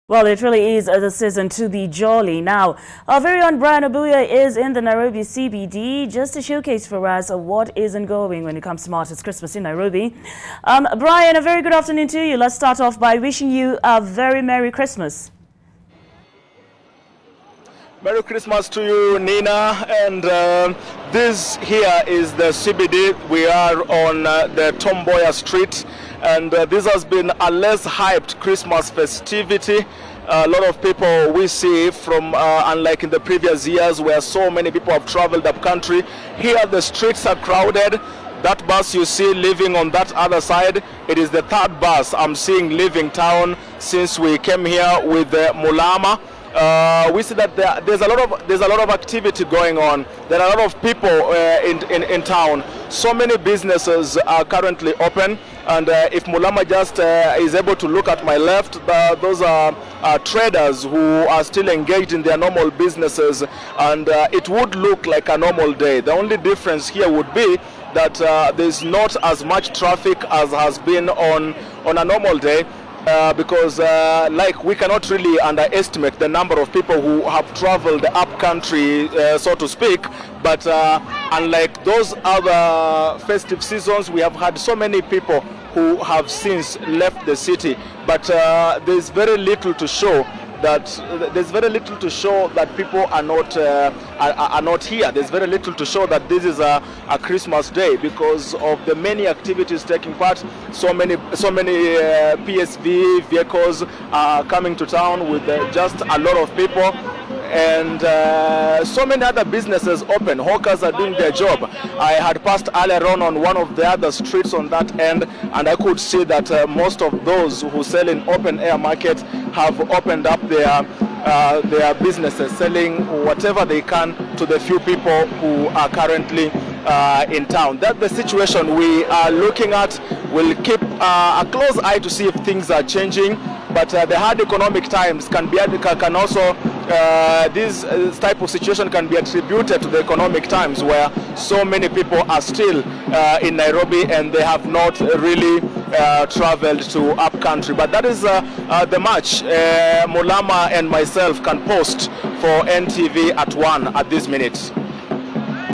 Well, it really is the season to be jolly. Now, our very own Brian Abuya is in the Nairobi CBD just to showcase for us what isn't going when it comes to Martin's Christmas in Nairobi. Brian, a very good afternoon to you. Let's start off by wishing you a very Merry Christmas. Merry Christmas to you, Nina. And this here is the CBD. We are on the Tom Mboya Street. And this has been a less hyped Christmas festivity. A lot of people we see from, unlike in the previous years where so many people have traveled up country, here the streets are crowded. That bus you see leaving on that other side, it is the third bus I'm seeing leaving town since we came here with Mulama. We see that there's a lot of activity going on. There are a lot of people in town. So many businesses are currently open, and if Mulama just is able to look at my left, those are traders who are still engaged in their normal businesses, and it would look like a normal day. The only difference here would be that there's not as much traffic as has been on a normal day. Because like we cannot really underestimate the number of people who have traveled up country, so to speak, but unlike those other festive seasons, we have had so many people who have since left the city, but there's very little to show that people are not here. There's very little to show that this is a Christmas day because of the many activities taking part. So many PSV vehicles are coming to town with just a lot of people, and so many other businesses open. Hawkers are doing their job. I had passed earlier on one of the other streets on that end, and I could see that most of those who sell in open air market have opened up their businesses, selling whatever they can to the few people who are currently in town. That's the situation we are looking at. We'll keep a close eye to see if things are changing, but the hard economic times can also this type of situation can be attributed to the economic times where so many people are still in Nairobi and they have not really traveled to up country. But that is the match Mulama and myself can post for NTV at 1 at this minute.